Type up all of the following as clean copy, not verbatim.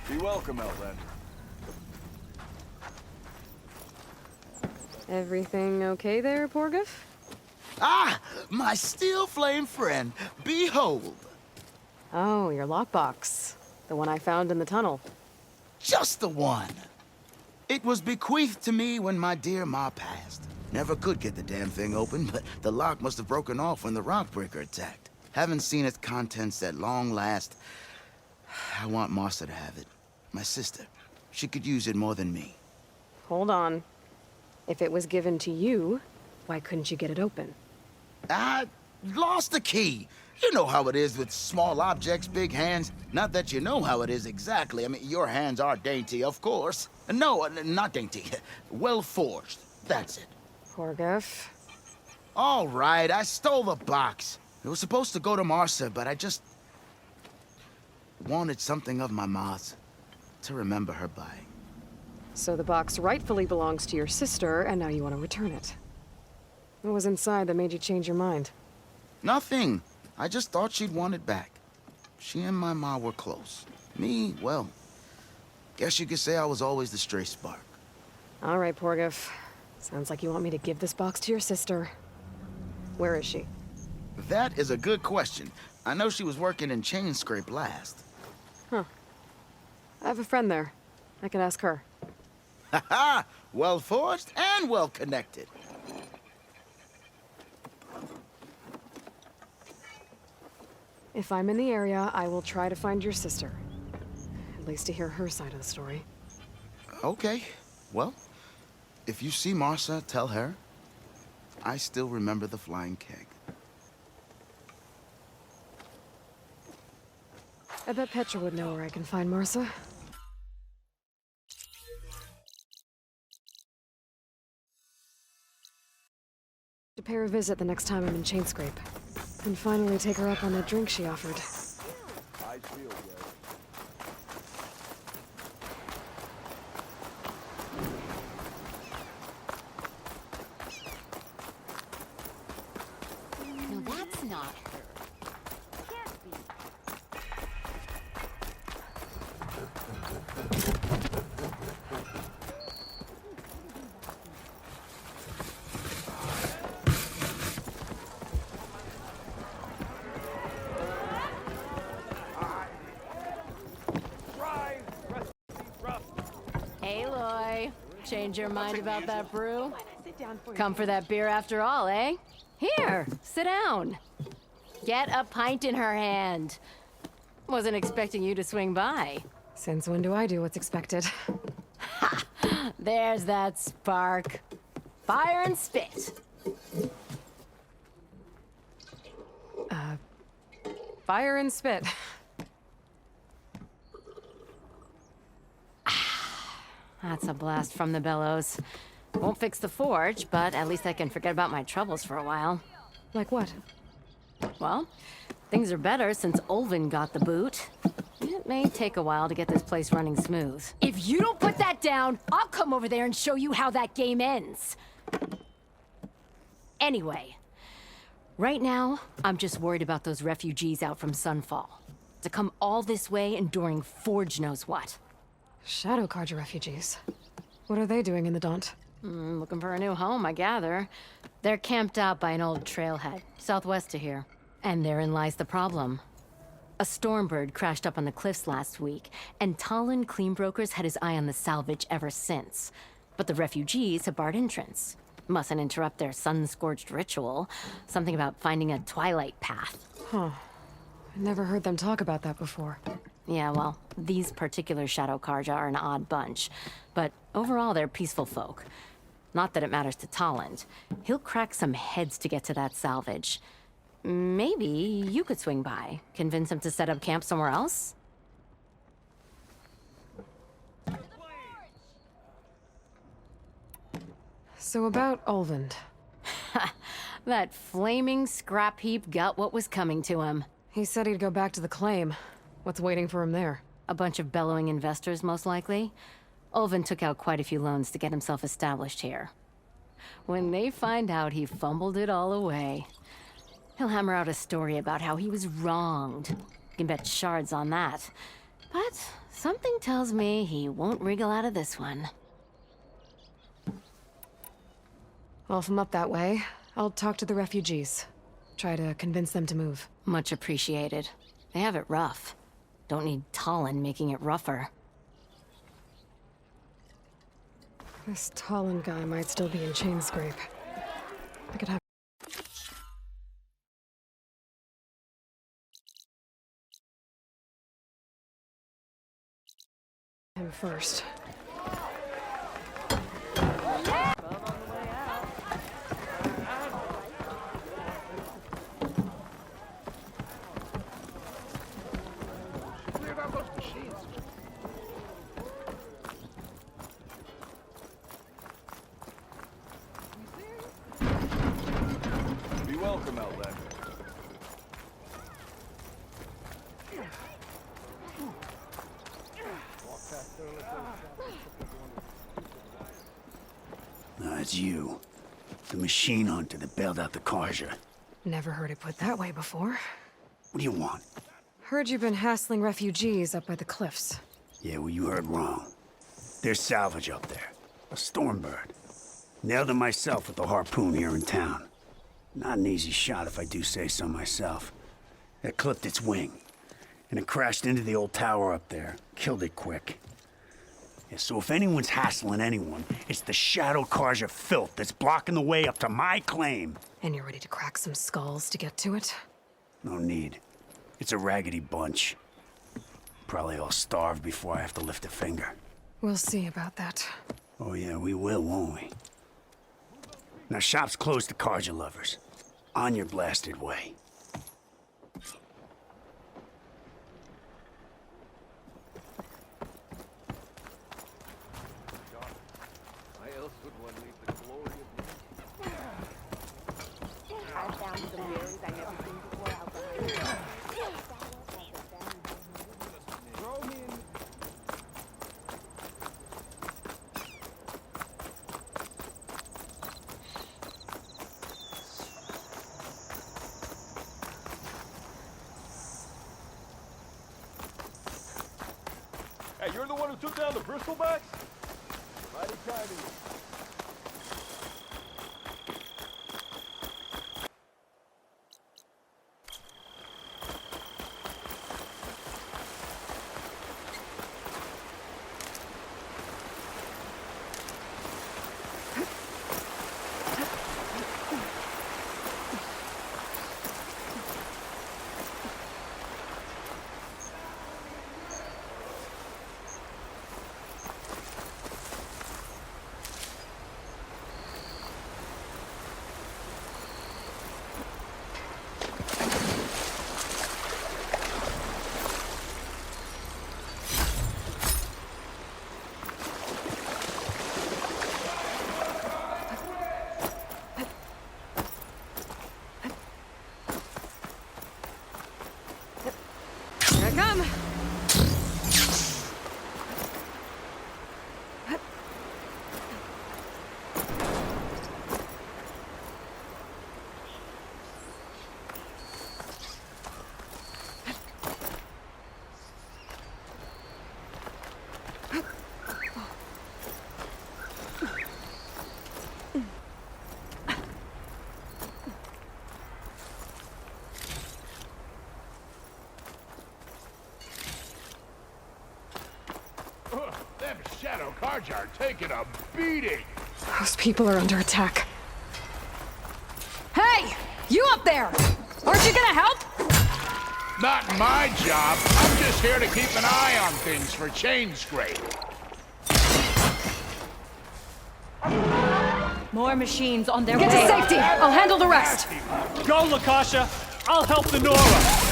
Be welcome, Outlander. Everything okay there, Porguf? Ah! My steel flame friend, behold! Oh, your lockbox. The one I found in the tunnel. Just the one! It was bequeathed to me when my dear ma passed. Never could get the damn thing open, but the lock must have broken off when the rockbreaker attacked. Haven't seen its contents at long last. I want Marsa to have it. My sister. She could use it more than me. Hold on. If it was given to you, why couldn't you get it open? I lost the key. You know how it is with small objects, big hands. Not that you know how it is exactly. I mean, your hands are dainty, of course. No, not dainty. Well forged. That's it. Porguf. All right, I stole the box. It was supposed to go to Marsa, but I just wanted something of my ma's to remember her by. So the box rightfully belongs to your sister, and now you want to return it. What was inside that made you change your mind? Nothing. I just thought she'd want it back. She and my ma were close. Me, well, guess you could say I was always the stray spark. All right, Porguf. Sounds like you want me to give this box to your sister. Where is she? That is a good question. I know she was working in Chainscrape last. Huh. I have a friend there. I can ask her. Ha-ha! Well forged and well connected. If I'm in the area, I will try to find your sister. At least to hear her side of the story. Okay. Well, if you see Marsa, tell her I still remember the flying keg. I bet Petra would know where I can find Marsa. To pay her a visit the next time I'm in Chainscrape. And finally take her up on that drink she offered. I feel good. No, that's not her. Can't be. Hey, Aloy. Change your mind about that brew? Come for that beer after all, eh? Here, sit down. Get a pint in her hand. Wasn't expecting you to swing by. Since when do I do what's expected? There's that spark. Fire and spit. Fire and spit. That's a blast from the bellows. Won't fix the forge, but at least I can forget about my troubles for a while. Like what? Well, things are better since Olvin got the boot. It may take a while to get this place running smooth. If you don't put that down, I'll come over there and show you how that game ends. Anyway, right now, I'm just worried about those refugees out from Sunfall. To come all this way enduring Forge knows what. Shadow Carja refugees. What are they doing in the Daunt? Looking for a new home, I gather. They're camped out by an old trailhead, southwest of here. And therein lies the problem. A Stormbird crashed up on the cliffs last week, and Tolland Cleanbrokers had his eye on the salvage ever since. But the refugees have barred entrance. Mustn't interrupt their sun-scorched ritual. Something about finding a Twilight Path. Huh. I never heard them talk about that before. Yeah, well, these particular Shadow Carja are an odd bunch. But overall, they're peaceful folk. Not that it matters to Tolland. He'll crack some heads to get to that salvage. Maybe you could swing by. Convince him to set up camp somewhere else? So about Olvin. That flaming scrap heap got what was coming to him. He said he'd go back to the claim. What's waiting for him there? A bunch of bellowing investors, most likely. Olvin took out quite a few loans to get himself established here. When they find out he fumbled it all away, he'll hammer out a story about how he was wronged. You can bet shards on that. But Something tells me he won't wriggle out of this one. Well, if I'm up that way, I'll talk to the refugees. Try to convince them to move. Much appreciated. They have it rough. Don't need Tolland making it rougher. This Tolland guy might still be in Chainscrape. I could have him first. Be welcome, Outlander. No, it's you. The machine hunter that bailed out the Carja. Never heard it put that way before. What do you want? Heard you've been hassling refugees up by the cliffs. Yeah, well, you heard wrong. There's salvage up there. A Stormbird. Nailed him myself with the harpoon here in town. Not an easy shot if I do say so myself. It clipped its wing, and it crashed into the old tower up there. Killed it quick. Yeah, so if anyone's hassling anyone, it's the Shadow Carja filth that's blocking the way up to my claim. And you're ready to crack some skulls to get to it? No need. It's a raggedy bunch. Probably all starved before I have to lift a finger. We'll see about that. Oh yeah, we will, won't we? Now shop's closed to Carja lovers. On your blasted way. Why else would one leave the glory of I found some berries I never seen before out behind here. Throw me in. Hey, you're the one who took down the Bristolbacks? Mighty kind of you. Here I come! Them Shadow Carja are taking a beating. Those people are under attack. Hey! You up there! Aren't you gonna help? Not my job. I'm just here to keep an eye on things for Chainscrape. More machines on their Get way. to safety! I'll handle the rest! Go, Lakasha! I'll help the Nora!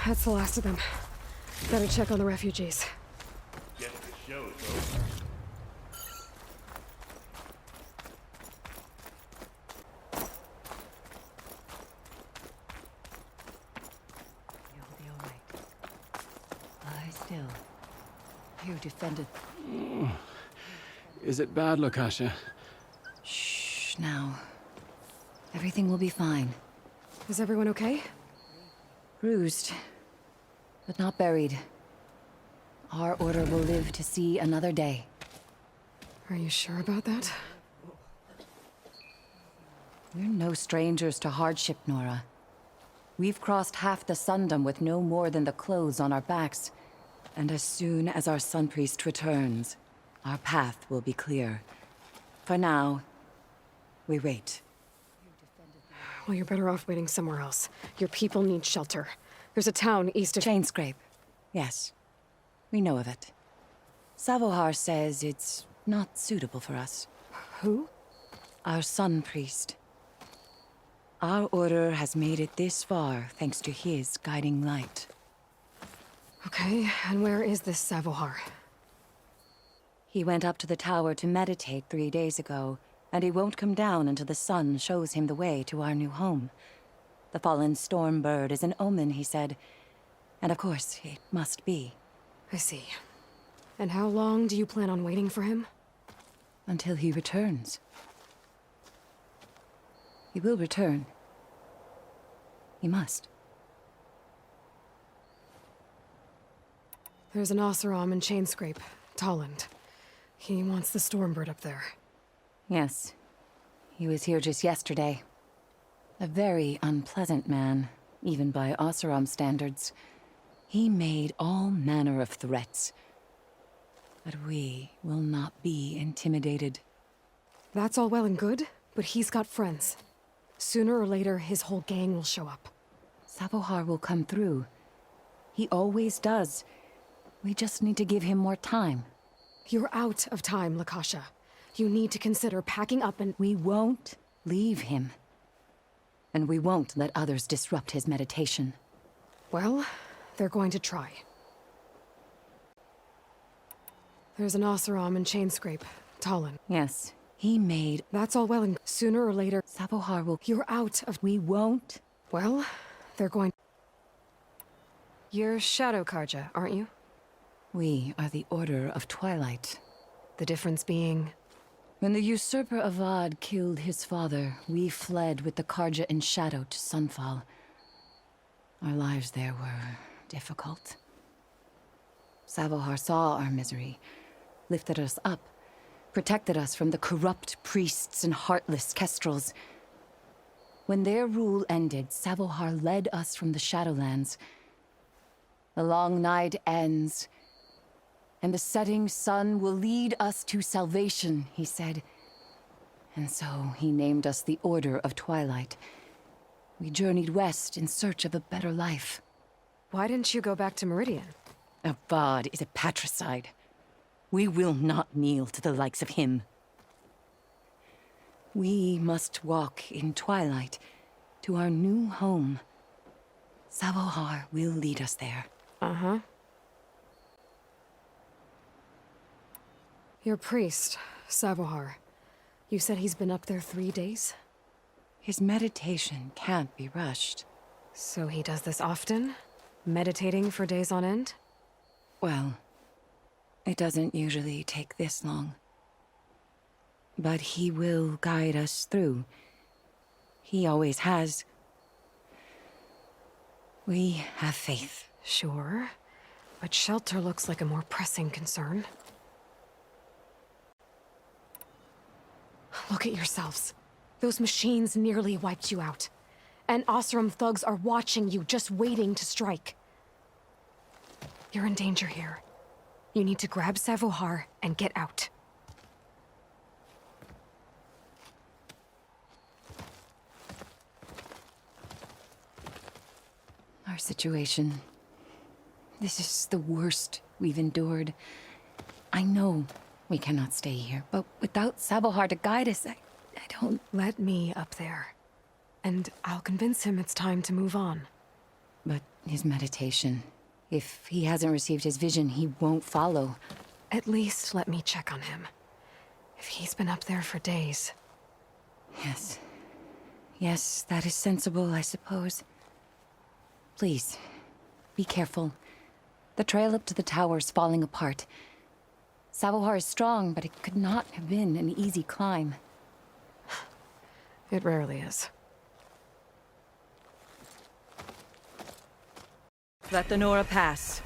That's the last of them. Better check on the refugees. Guess the show's over. You'll be all right. I stay still. You defended... Is it bad, Lakasha? Shh, now. Everything will be fine. Is everyone okay? Bruised, but not buried. Our order will live to see another day. Are you sure about that? We're no strangers to hardship, Nora. We've crossed half the Sundom with no more than the clothes on our backs. And as soon as our Sun Priest returns, our path will be clear. For now, we wait. Well, you're better off waiting somewhere else. Your people need shelter. There's a town east of... Chainscrape. Yes. We know of it. Savohar says it's not suitable for us. Who? Our Sun Priest. Our order has made it this far thanks to his guiding light. Okay, and where is this Savohar? He went up to the tower to meditate 3 days ago, and he won't come down until the sun shows him the way to our new home. The fallen Stormbird is an omen, he said. And of course, it must be. I see. And how long do you plan on waiting for him? Until he returns. He will return. He must. There's an Oseram in Chainscrape, Tolland. He wants the Stormbird up there. Yes. He was here just yesterday. A very unpleasant man, even by Oseram standards. He made all manner of threats. But we will not be intimidated. That's all well and good, but he's got friends. Sooner or later, his whole gang will show up. Savohar will come through. He always does. We just need to give him more time. You're out of time, Lakasha. You need to consider packing up and... We won't leave him. And we won't let others disrupt his meditation. Well, they're going to try. There's an Oseram in Chainscrape, Tolland. Yes, he made... That's all well and... Sooner or later... Savohar will... You're out of... We won't... Well, they're going... You're Shadow Carja, aren't you? We are the Order of Twilight. The difference being... When the usurper Avad killed his father, we fled with the Carja in Shadow to Sunfall. Our lives there were difficult. Savohar saw our misery, lifted us up, protected us from the corrupt priests and heartless kestrels. When their rule ended, Savohar led us from the Shadowlands. The long night ends, and the setting sun will lead us to salvation, he said. And so he named us the Order of Twilight. We journeyed west in search of a better life. Why didn't you go back to Meridian? Avad is a patricide. We will not kneel to the likes of him. We must walk in Twilight to our new home. Savohar will lead us there. Uh-huh. Your priest, Savohar. You said he's been up there 3 days? His meditation can't be rushed. So he does this often? Meditating for days on end? Well, it doesn't usually take this long. But he will guide us through. He always has. We have faith. Sure. But shelter looks like a more pressing concern. Look at yourselves. Those machines nearly wiped you out. And Oseram thugs are watching you, just waiting to strike. You're in danger here. You need to grab Savohar and get out. Our situation. This is the worst we've endured. I know we cannot stay here, but without Savohar to guide us, I don't... Let me up there. And I'll convince him it's time to move on. But his meditation... If he hasn't received his vision, he won't follow. At least let me check on him. If he's been up there for days. Yes. Yes, that is sensible, I suppose. Please, be careful. The trail up to the tower's falling apart. Savohar is strong, but it could not have been an easy climb. It rarely is. Let the Nora pass.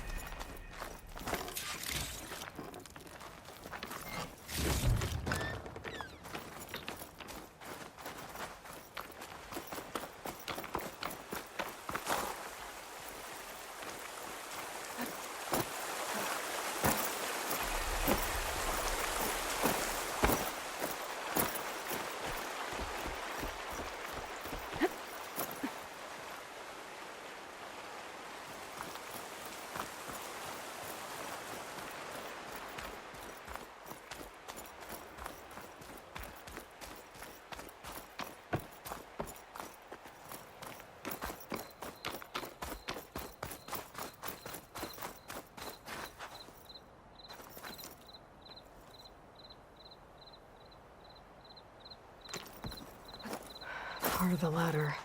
Part of the ladder.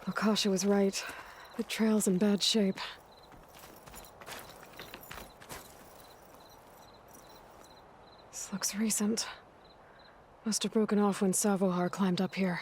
Lakasha was right. The trail's in bad shape. This looks recent. Must have broken off when Savohar climbed up here.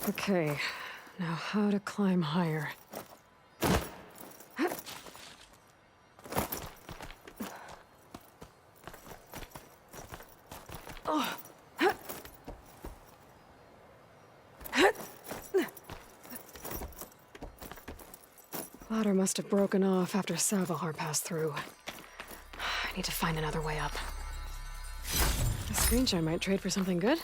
Okay, now how to climb higher. Ladder must have broken off after Savohar passed through. I need to find another way up. A screenshot might trade for something good.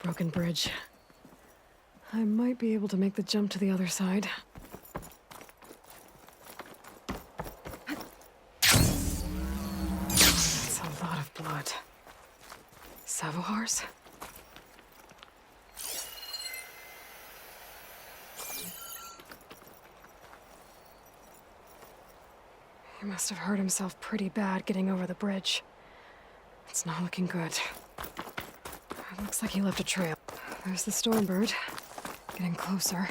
Broken bridge. I might be able to make the jump to the other side. That's a lot of blood. Savohar's? He must have hurt himself pretty bad getting over the bridge. It's not looking good. It looks like he left a trail. There's the Stormbird. Getting closer.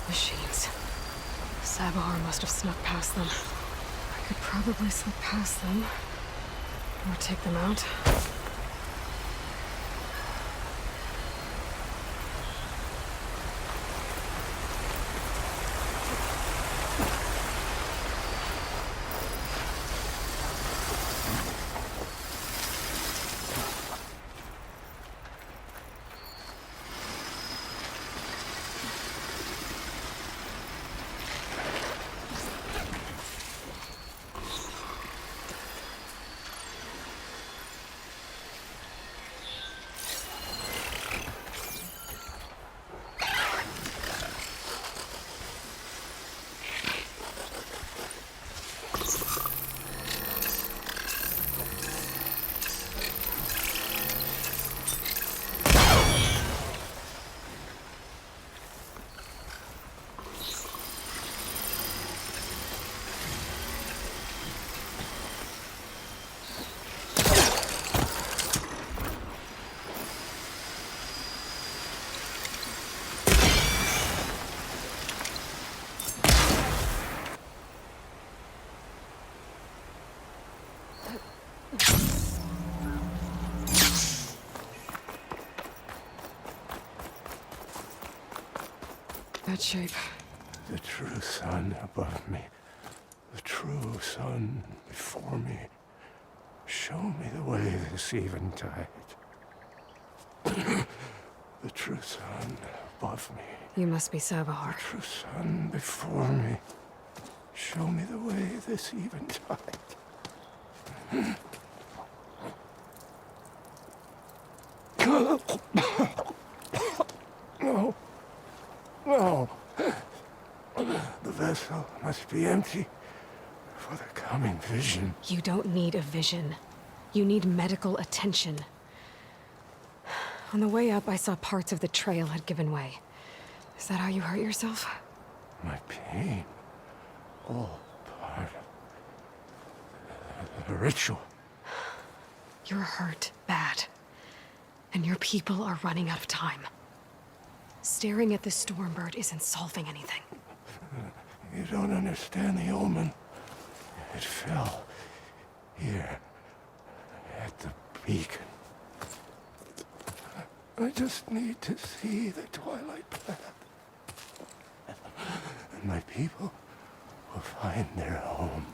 Machines. Savohar must have snuck past them. I could probably slip past them. Or take them out. Bad shape. The true sun above me. The true sun before me. Show me the way this eventide. The true sun above me. You must be Savohar. The true sun before me. Show me the way this eventide. No. No. The vessel must be empty for the coming vision. You don't need a vision. You need medical attention. On the way up, I saw parts of the trail had given way. Is that how you hurt yourself? My pain. All part of the ritual. You're hurt bad. And your people are running out of time. Staring at the Stormbird isn't solving anything. You don't understand the omen. It fell here at the beacon. I just need to see the Twilight Path. And my people will find their home.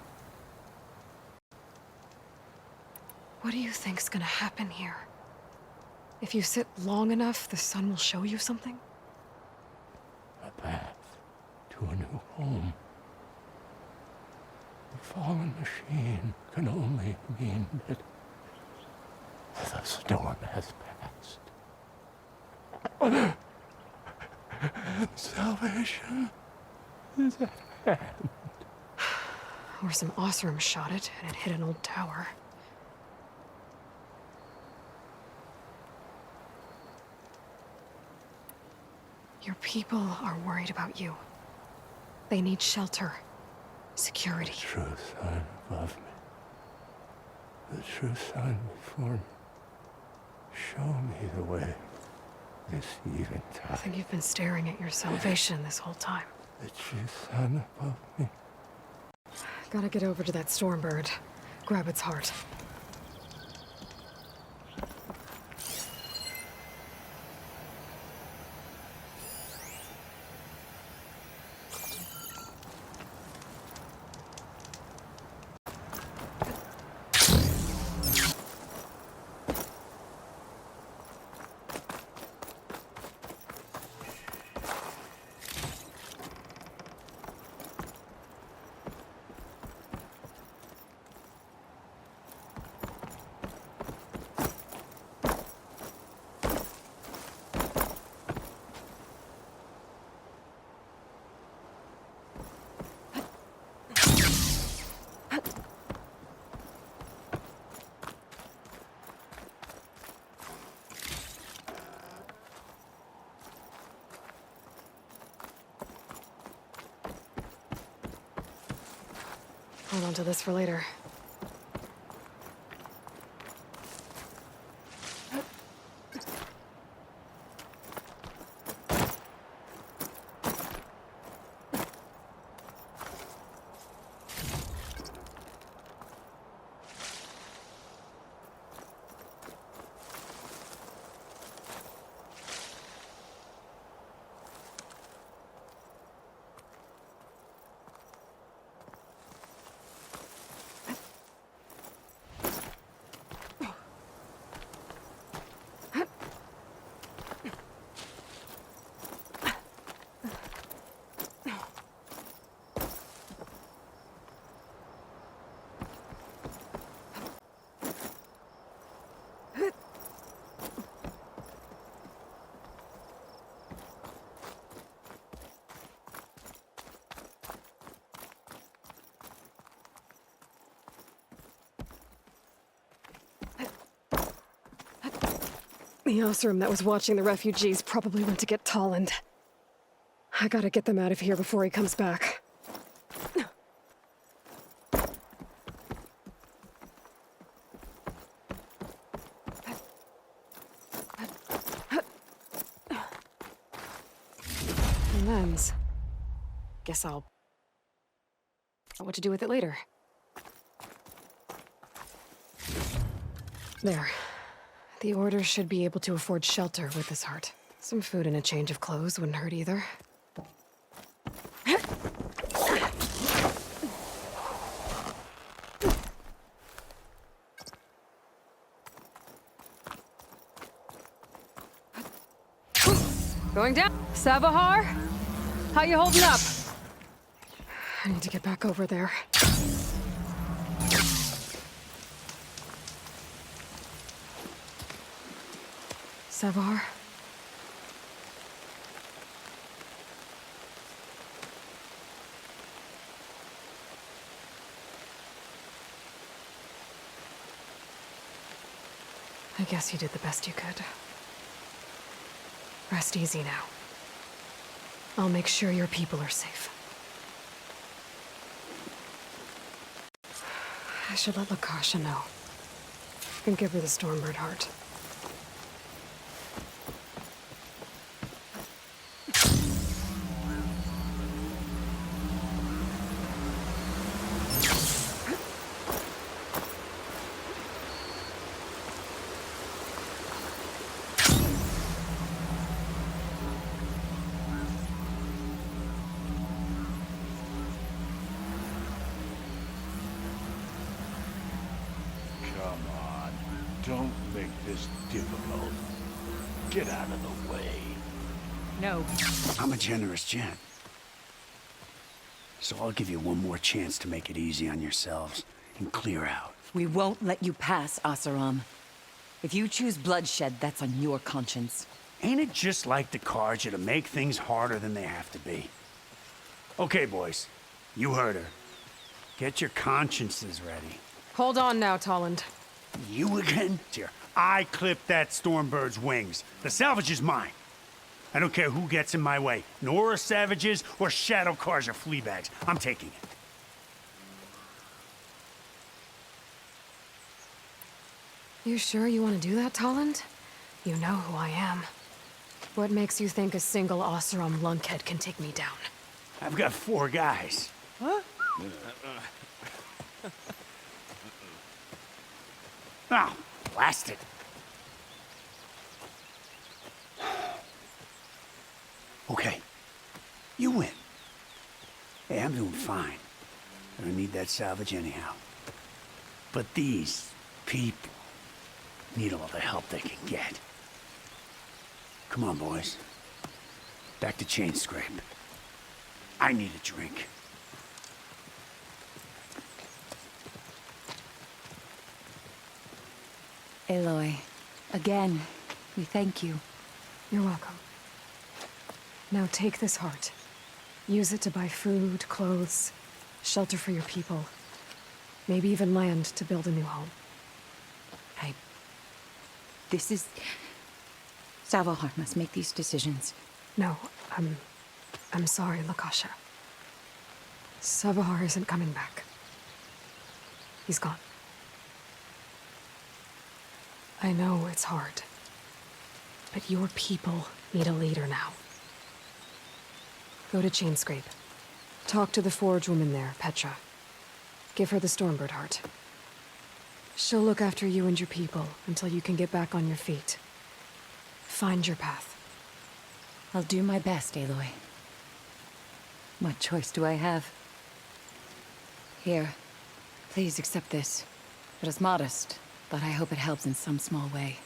What do you think's gonna happen here? If you sit long enough, the sun will show you something? A path to a new home. The fallen machine can only mean that the storm has passed. Salvation is at hand. Or some Osram shot it, and it hit an old tower. Your people are worried about you. They need shelter, security. The true sun above me. The true sun before me. Show me the way this eventide. I think you've been staring at your salvation this whole time. The true sun above me. Gotta get over to that Stormbird. Grab its heart. Hold on to this for later. The Osram that was watching the refugees probably went to get Tolland. I gotta get them out of here before he comes back. Lens. Guess I'll know what to do with it later. There. The Order should be able to afford shelter with this heart. Some food and a change of clothes wouldn't hurt either. Going down. Savohar? How you holding up? I need to get back over there. Savohar? I guess you did the best you could. Rest easy now. I'll make sure your people are safe. I should let Lakasha know. And give her the Stormbird heart. Come on. Don't make this difficult. Get out of the way. No. I'm a generous gent. So I'll give you one more chance to make it easy on yourselves and clear out. We won't let you pass, Oseram. If you choose bloodshed, that's on your conscience. Ain't it just like the Carja to make things harder than they have to be? Okay, boys. You heard her. Get your consciences ready. Hold on now, Tolland. You again? Here, I clipped that Stormbird's wings. The salvage is mine. I don't care who gets in my way. Nora savages or Shadow Carja fleabags. I'm taking it. You sure you want to do that, Tolland? You know who I am. What makes you think a single Oseram lunkhead can take me down? I've got 4 guys. What? Oh, blast it. Okay. You win. Hey, I'm doing fine. I don't need that salvage anyhow. But these people need all the help they can get. Come on, boys. Back to Chainscrape. I need a drink. Aloy, again, we thank you. You're welcome. Now take this heart. Use it to buy food, clothes, shelter for your people. Maybe even land to build a new home. This is... Savohar must make these decisions. No, I'm sorry, Lakasha. Savohar isn't coming back. He's gone. I know it's hard, but your people need a leader now. Go to Chainscrape. Talk to the forge woman there, Petra. Give her the Stormbird heart. She'll look after you and your people until you can get back on your feet. Find your path. I'll do my best, Aloy. What choice do I have? Here, please accept this. It is modest, but I hope it helps in some small way.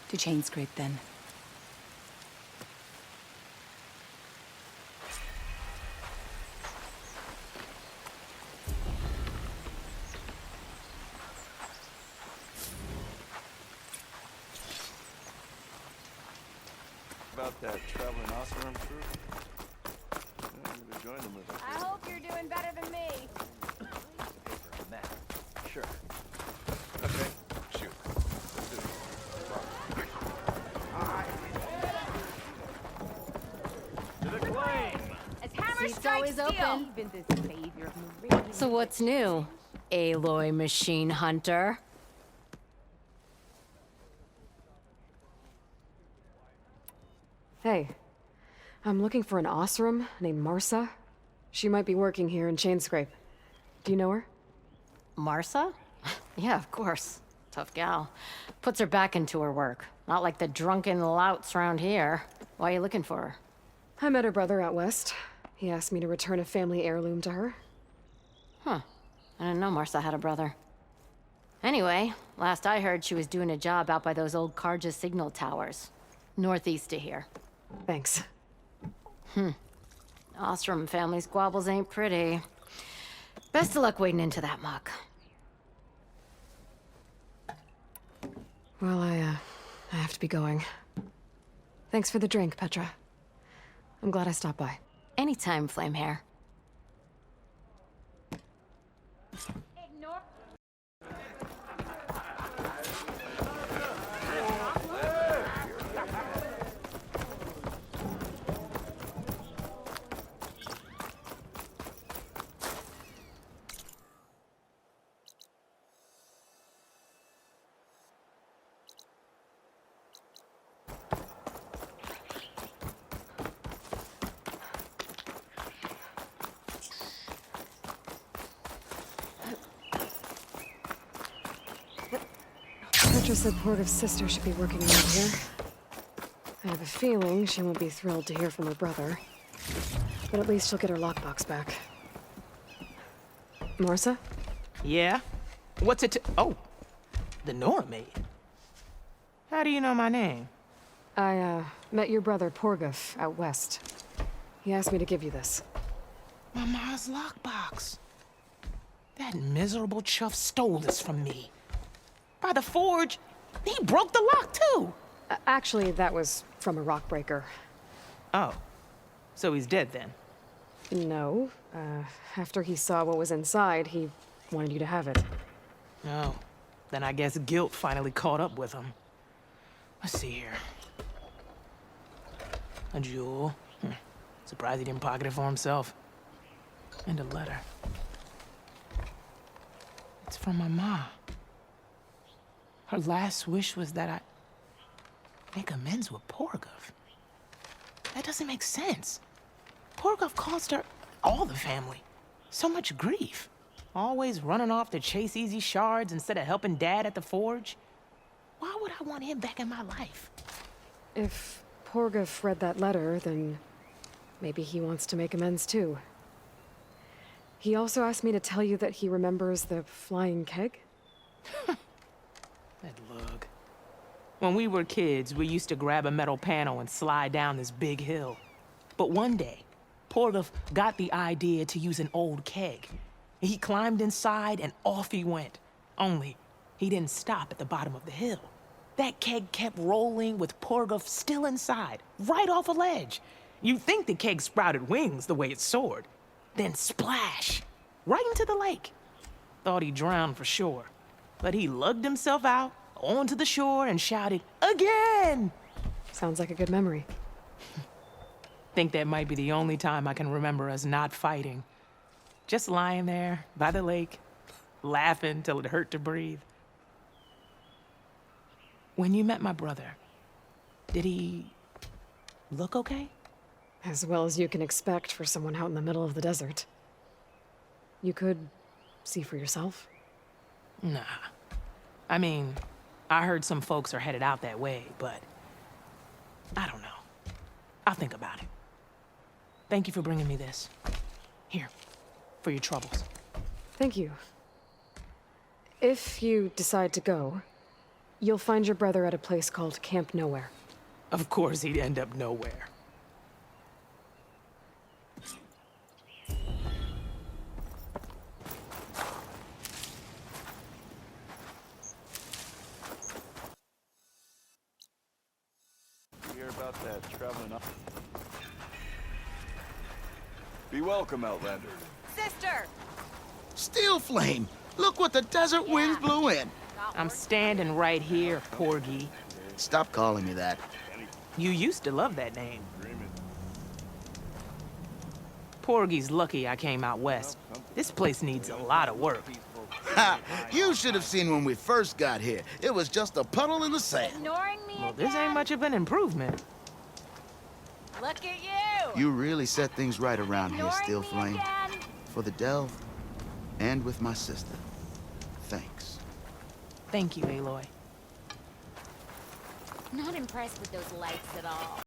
To Chainscrape, then. About that traveling Oseram troop? Yeah, I'm gonna join them with us. I hope you're doing better than me. Sure. Okay, shoot. Let's do it. To the claim! As hammer Seat's strikes always steel. open. Even the savior of Meridian. So what's new, Aloy machine hunter? Hey, I'm looking for an Oseram named Marsa. She might be working here in Chainscrape. Do you know her? Marsa? Yeah, of course. Tough gal. Puts her back into her work. Not like the drunken louts around here. Why are you looking for her? I met her brother out west. He asked me to return a family heirloom to her. Huh. I didn't know Marsa had a brother. Anyway, last I heard, she was doing a job out by those old Carja signal towers. Northeast of here. Thanks. Ostrom family squabbles ain't pretty. Best of luck wading into that muck. Well, I have to be going. Thanks for the drink, Petra. I'm glad I stopped by. Anytime, Flamehair. Ignore. Petra said Porguf's sister should be working around here. I have a feeling she won't be thrilled to hear from her brother. But at least she'll get her lockbox back. Marsa? Yeah? What's it to— oh, the Nora maid. How do you know my name? I, met your brother Porguf out west. He asked me to give you this. My ma's lockbox. That miserable chuff stole this from me. By the forge, he broke the lock too. Actually, that was from a rock breaker. Oh, so he's dead then? No. After he saw what was inside, he wanted you to have it. Oh, then I guess guilt finally caught up with him. Let's see here. A jewel. Surprised he didn't pocket it for himself. And a letter. It's from my ma. Her last wish was that I make amends with Porguf. That doesn't make sense. Porguf caused her, all the family, so much grief. Always running off to chase easy shards instead of helping Dad at the forge. Why would I want him back in my life? If Porguf read that letter, then maybe he wants to make amends too. He also asked me to tell you that he remembers the flying keg. That lug. When we were kids, we used to grab a metal panel and slide down this big hill. But one day, Porguf got the idea to use an old keg. He climbed inside and off he went. Only, he didn't stop at the bottom of the hill. That keg kept rolling with Porguf still inside, right off a ledge. You'd think the keg sprouted wings the way it soared. Then splash! Right into the lake. Thought he drowned for sure. But he lugged himself out onto the shore and shouted, "Again!" Sounds like a good memory. Think that might be the only time I can remember us not fighting. Just lying there by the lake, laughing till it hurt to breathe. When you met my brother, did he look okay? As well as you can expect for someone out in the middle of the desert. You could see for yourself. Nah. I mean, I heard some folks are headed out that way, but I don't know. I'll think about it. Thank you for bringing me this. Here, for your troubles. Thank you. If you decide to go, you'll find your brother at a place called Camp Nowhere. Of course he'd end up nowhere. About that traveling up. Be welcome, Outlander. Sister! Steel Flame! Look what the desert winds blew in! I'm standing right here, Porgy. Stop calling me that. You used to love that name. Porgy's lucky I came out west. This place needs a lot of work. Ha! You should have seen when we first got here. It was just a puddle in the sand. Ignoring me Well, again? this ain't much of an improvement. Look at you! You really set things right around here, Ignoring Steel me Flame. again? For the delve, and with my sister. Thanks. Thank you, Aloy. Not impressed with those lights at all.